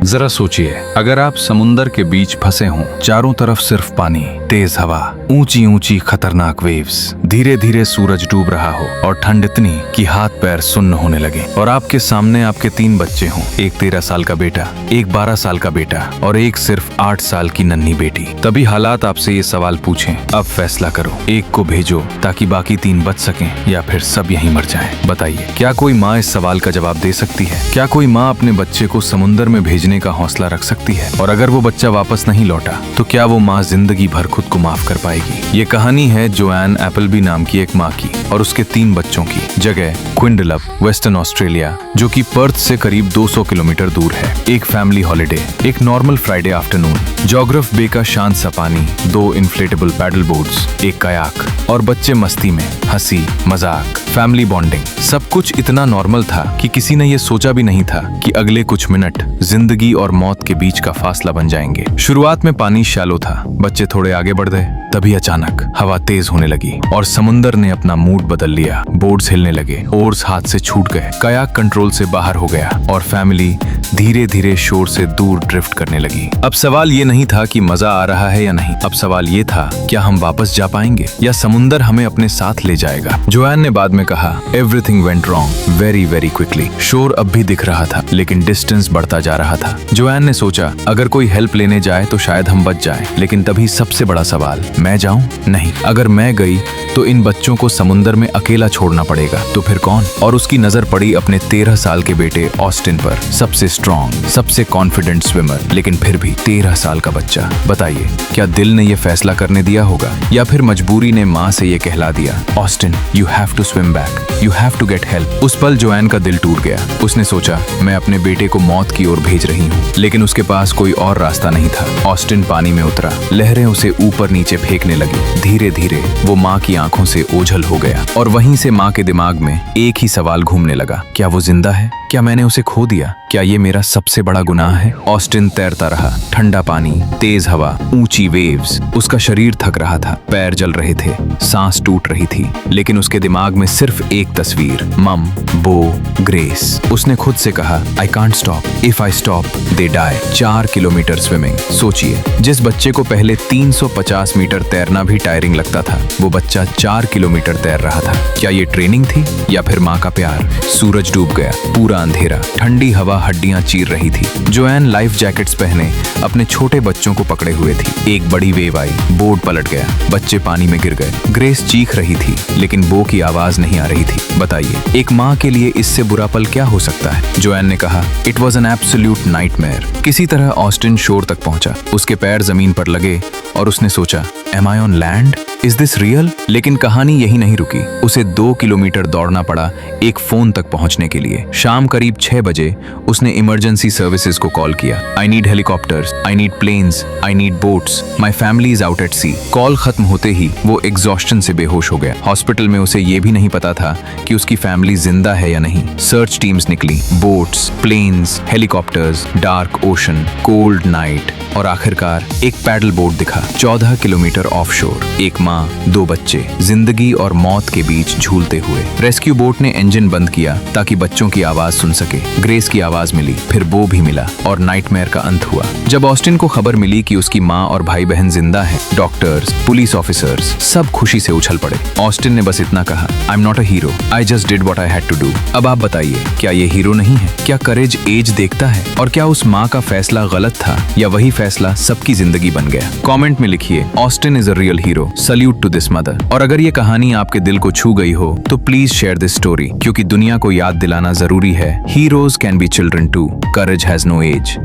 जरा सोचिए, अगर आप समुंदर के बीच फंसे हों, चारों तरफ सिर्फ पानी, तेज हवा, ऊंची ऊंची खतरनाक वेव्स, धीरे धीरे सूरज डूब रहा हो और ठंड इतनी कि हाथ पैर सुन्न होने लगे, और आपके सामने आपके 3 बच्चे हों, एक 13 साल का बेटा, एक 12 साल का बेटा और एक सिर्फ 8 साल की नन्ही बेटी। तभी हालात आपसे ये सवाल पूछें, अब फैसला करो, एक को भेजो ताकि बाकी 3 बच सकें या फिर सब यहीं मर जाएं। बताइए, क्या कोई माँ इस सवाल का जवाब दे सकती है? क्या कोई माँ अपने बच्चे को समुंदर में भेजने का हौसला रख सकती है? और अगर वो बच्चा वापस नहीं लौटा तो क्या वो माँ जिंदगी भर खुद को माफ कर पाएगी? ये कहानी है जोएन एप्पलबी नाम की एक माँ की और उसके 3 बच्चों की। जगह क्विंडलप, वेस्टर्न ऑस्ट्रेलिया, जो कि पर्थ से करीब 200 किलोमीटर दूर है। एक फैमिली हॉलिडे, एक नॉर्मल फ्राइडे आफ्टरनून, जोग्राफ बे का शांत सा पानी, 2 इन्फ्लेटेबल पैडल बोट्स, एक कयाक और बच्चे मस्ती में, हंसी मजाक, फैमिली बॉन्डिंग। सब कुछ इतना नॉर्मल था कि किसी ने ये सोचा भी नहीं था कि अगले कुछ मिनट जिंदगी और मौत के बीच का फासला बन जाएंगे। शुरुआत में पानी शैलो था, बच्चे थोड़े आगे बढ़ गए, तभी अचानक हवा तेज होने लगी और समुंदर ने अपना मूड बदल लिया। बोर्ड्स हिलने लगे, ओर्स हाथ से छूट गए, कयाक कंट्रोल से बाहर हो गया और फैमिली धीरे धीरे शोर से दूर ड्रिफ्ट करने लगी। अब सवाल ये नहीं था कि मजा आ रहा है या नहीं, अब सवाल ये था, क्या हम वापस जा पाएंगे या समुंदर हमें अपने साथ ले जाएगा? जोएन ने बाद में कहा, everything went wrong very very quickly. शोर अब भी दिख रहा था लेकिन डिस्टेंस बढ़ता जा रहा था। जोएन ने सोचा, अगर कोई हेल्प लेने जाए तो शायद हम बच जाएं। लेकिन तभी सबसे बड़ा सवाल, मैं जाऊं? नहीं, अगर मैं गई तो इन बच्चों को समुंदर में अकेला छोड़ना पड़ेगा, तो फिर कौन? और उसकी नजर पड़ी अपने 13 साल के बेटे ऑस्टिन पर, सबसे स्ट्रॉन्ग, सबसे कॉन्फिडेंट स्विमर, लेकिन फिर भी 13 साल का बच्चा। बताइए, क्या दिल ने यह फैसला करने दिया होगा या फिर मजबूरी ने माँ से ये कहला दिया, Austin you have to swim back, you have to get help? उस पल जोएन का दिल टूट गया। उसने सोचा, मैं अपने बेटे को मौत की ओर भेज रही हूँ, लेकिन उसके पास कोई और रास्ता नहीं था। ऑस्टिन पानी में उतरा, लहरें उसे ऊपर नीचे फेंकने लगी। धीरे धीरे वो माँ की आंखों से ओझल हो गया और वहीं से माँ के दिमाग में एक ही सवाल घूमने लगा, क्या वो जिंदा है? क्या मैंने उसे खो दिया? क्या ये मेरा सबसे बड़ा गुनाह है? ऑस्टिन तैरता रहा, ठंडा पानी, तेज हवा, ऊंची वेव्स। उसका शरीर थक रहा था, पैर जल रहे थे, सांस टूट रही थी, लेकिन उसके दिमाग में सिर्फ एक तस्वीर, मम, बो, ग्रेस। उसने खुद से कहा, I can't stop, if I stop they die. 4 kilometre swimming. सोचिए, जिस बच्चे को पहले 350 मीटर तैरना भी टायरिंग लगता था, वो बच्चा 4 किलोमीटर तैर रहा था। क्या ये ट्रेनिंग थी या फिर माँ का प्यार? सूरज डूब गया, पूरा अंधेरा, ठंडी हवा हड्डियां चीर रही थी। जोएन लाइफ जैकेट्स पहने अपने छोटे बच्चों को पकड़े हुए थी। एक बड़ी वेव आई, बोर्ड पलट गया, बच्चे पानी में गिर गए। ग्रेस चीख रही थी लेकिन बो की आवाज नहीं आ रही थी। बताइए, एक माँ के लिए इससे बुरा पल क्या हो सकता है? जोएन ने कहा, it was an absolute nightmare. किसी तरह ऑस्टिन शोर तक पहुंचा, उसके पैर जमीन पर लगे और उसने सोचा, am I on land? Is this real? लेकिन कहानी यही नहीं रुकी। उसे 2 किलोमीटर दौड़ना पड़ा एक फोन तक पहुंचने के लिए। शाम करीब 6 बजे उसने इमरजेंसी सर्विसेज को कॉल किया। I need helicopters, I need planes, I need boats, my family is out at sea. Call खत्म होते ही वो एग्जॉस्शन से बेहोश हो गया। हॉस्पिटल में उसे ये भी नहीं पता था कि उसकी फैमिली जिंदा है या नहीं। सर्च टीम्स निकली, boats, planes, helicopters, dark ocean, cold night और आखिरकार एक पैडल बोट दिखा 14 किलोमीटर ऑफशोर। एक माँ, 2 बच्चे, जिंदगी और मौत के बीच झूलते हुए। रेस्क्यू बोट ने इंजन बंद किया ताकि बच्चों की आवाज सुन सके। ग्रेस की आवाज मिली, फिर बो भी मिला और नाइटमेयर का अंत हुआ। जब ऑस्टिन को खबर मिली कि उसकी माँ और भाई बहन जिंदा हैं, डॉक्टर्स, पुलिस ऑफिसर्स सब खुशी से उछल पड़े। ऑस्टिन ने बस इतना कहा, I am not a hero, I just did what I had to do. अब आप बताइए, क्या ये हीरो नहीं है? क्या करेज एज देखता है? और क्या उस माँ का फैसला गलत था या वही फैसला सबकी जिंदगी बन गया? कमेंट में लिखिए, Austin is a real hero, salute to this mother. और अगर ये कहानी आपके दिल को छू गई हो तो प्लीज शेयर दिस स्टोरी, क्योंकि दुनिया को याद दिलाना जरूरी है, heroes can be children too, courage has no as.